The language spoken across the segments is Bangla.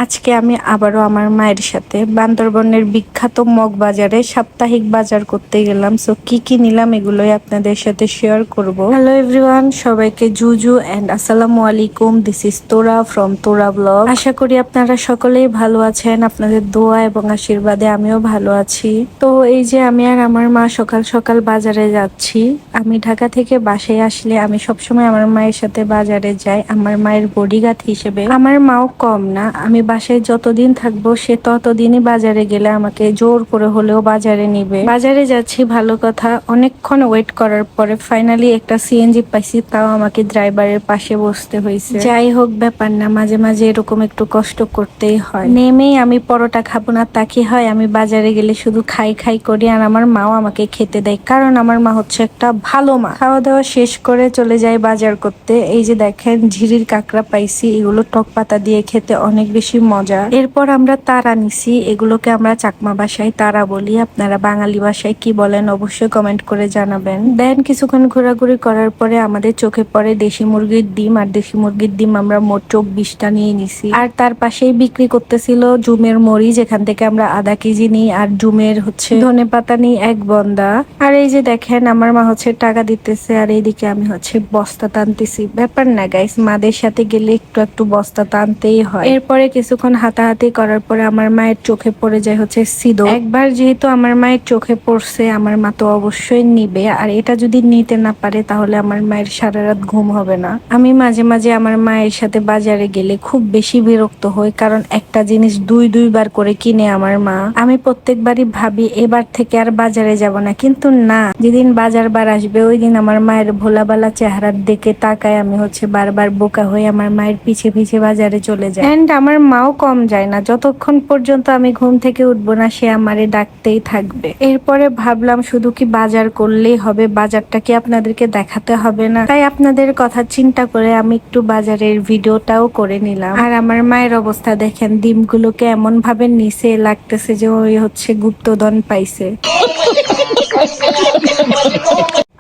আজকে আমি আবারও আমার মায়ের সাথে বান্দরবনের বিখ্যাত মগবাজারে সাপ্তাহিক বাজার করতে গেলাম। সো কি কি নিলাম এগুলোই আপনাদের সাথে শেয়ার করব। হ্যালো এভরিওয়ান, সবাইকে জুজু এন্ড আসসালামু আলাইকুম। দিস ইজ তোরা ফ্রম তোরা ব্লগ। আশা করি আপনারা সকলেই ভালো আছেন। আপনাদের দোয়া এবং আশীর্বাদে আমিও ভালো আছি। তো এই যে আমি আর আমার মা সকাল সকাল বাজারে যাচ্ছি। আমি ঢাকা থেকে বাসায় আসলে আমি সবসময় আমার মায়ের সাথে বাজারে যাই, আমার মায়ের বডিগার্ড হিসেবে। আমার মাও কম না, আমি বাসায় যতদিন থাকবো সে ততদিনই বাজারে গেলে আমাকে জোর করে হলেও বাজারে নিবে। বাজারে যাচ্ছি ভালো কথা, অনেকক্ষণ ওয়েট করার পরে ফাইনালি একটা সিএনজি পাইছি, তাও আমাকে ড্রাইভারের পাশে বসতে হয়েছে। যাই হোক, ব্যাপার না, মাঝে মাঝে এরকম একটু কষ্ট করতেই হয়। নেমেই আমি পরোটা খাবো না তা কি হয়, আমি বাজারে গেলে শুধু খাই খাই করি আর আমার মাও আমাকে খেতে দেয়, কারণ আমার মা হচ্ছে একটা ভালো মা। খাওয়া দাওয়া শেষ করে চলে যাই বাজার করতে। এই যে দেখেন ঝিরির কাঁকড়া পাইছি, এগুলো টক পাতা দিয়ে খেতে অনেক বেশি মজা। এরপর আমরা তারা নিছি, এগুলোকে আমরা চাকমা ভাষায় তারা বলি, আপনারা বাঙালি ভাষায় কি বলেন অবশ্যই কমেন্ট করে জানাবেন। দেন কিছুক্ষণ ঘোরাঘুরি করার পরে আমাদের চোখে পড়ে দেশি মুরগির ডিম, আর দেশি মুরগির ডিম আমরা মোট 24টা নিয়ে নিছি। আর তার পাশেই বিক্রি করতেছিল জুমের মরিচ, যেখান থেকে আমরা আধা কেজি নিই, আর জুমের হচ্ছে ধনে পাতা নিই 1 বন্দা। আর এই যে দেখেন আমার মা হচ্ছে টাকা দিতেছে, আর এইদিকে আমি হচ্ছে বস্তা টানতেছি। ব্যাপার না গাইস, মাদের সাথে গেলে একটু একটু বস্তা টানতেই হয়। এরপরে কিছুক্ষণ হাতাহাতি করার পরে আমার মায়ের চোখে পড়ে যায় হচ্ছে সিদো। একবার যেহেতু আমার মায়ের চোখে পড়ছে, আমার মা তো অবশ্যই নিবে, আর এটা যদি নিতে না পারে তাহলে আমার মায়ের সারা রাত ঘুম হবে না। আমি মাঝে মাঝে আমার মায়ের সাথে বাজারে গেলে খুব বেশি বিরক্ত হই, কারণ একটা জিনিস দুইবার করে কিনে আমার মা। আমি প্রত্যেকবারই ভাবি এবার থেকে আর বাজারে যাব না, কিন্তু না, যেদিন বাজার বার আসবে ওই দিন আমার মায়ের ভোলাবালা চেহারার দিকে তাকায় আমি হচ্ছে বারবার বোকা হয়ে আমার মায়ের পিছে পিছে বাজারে চলে যায়। এন্ড আমার মাও কম যায় না, যতক্ষণ পর্যন্ত আমি ঘুম থেকে উঠবো না সে আমারে ডাকতেই থাকবে। এরপরে ভাবলাম শুধু কি বাজার করলেই হবে, বাজারটা কি আপনাদেরকে দেখাতে হবে না? তাই আপনাদের কথা চিন্তা করে আমি একটু বাজারের ভিডিওটাও করে নিলাম। আর আমার মায়ের অবস্থা দেখেন, ডিমগুলোকে এমন ভাবে নিচে লাগতেছে যে ওই হচ্ছে গুপ্তধন পাইছে।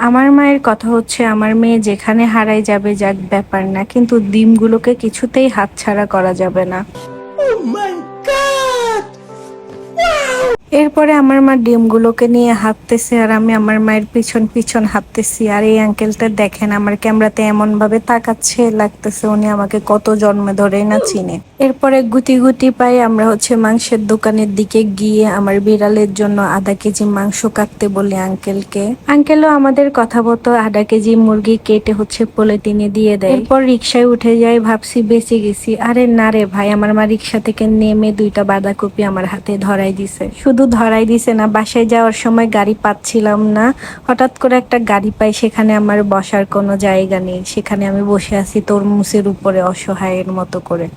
আমার মায়ের কথা হচ্ছে আমার মেয়ে যেখানে হারাই যাবে যাক, ব্যাপার না, কিন্তু ডিমগুলোকে কিছুতেই হাতছাড়া করা যাবে না। এরপরে আমার মা ডিমগুলোকে নিয়ে হাঁটতেছে আর আমি আমার মায়ের পিছন পিছন হাঁটতেছি। আর এই আঙ্কেলটা দেখেন আমার ক্যামেরাতে এমন ভাবে তাকাচ্ছে, লাগতেছে উনি আমাকে কত জন্মে ধরেই না চিনে। এরপরে গুটি গুটি পাই আমরা হচ্ছে মাংসের দোকানের দিকে গিয়ে আমার বিড়ালের জন্য আধা কেজি মাংস কাটতে বলি আঙ্কেলকে। আঙ্কেলও আমাদের কথা মতো আধা কেজি মুরগি কেটে হচ্ছে পলিথিনে দিয়ে দেয়। এরপর রিক্সায় উঠে যাই, ভাবছি বেঁচে গেছি। আরে না রে ভাই, আমার মা রিক্সা থেকে নেমে 2টা বাঁধাকপি আমার হাতে ধরাই দিছে। শুধু ধরাই দিছে না, বাসায় যাওয়ার সময় গাড়ি পাচ্ছিলাম না, হঠাৎ করে একটা গাড়ি পাই, সেখানে আমার বসার কোনো জায়গা নেই, সেখানে আমি বসে আছি তরমুজের উপরে অসহায়ের মতো করে।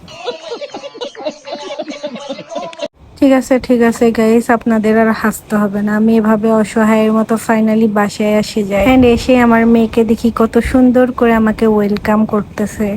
ঠিক আছে গাইস, আপনাদের আর হাসতে হবে না, আমি এভাবে অসহায়ের মতো ফাইনালি বাসায় এসে যাই। এন্ড এসে আমার মেয়েকে দেখি কত সুন্দর করে আমাকে ওয়েলকাম করতেছে।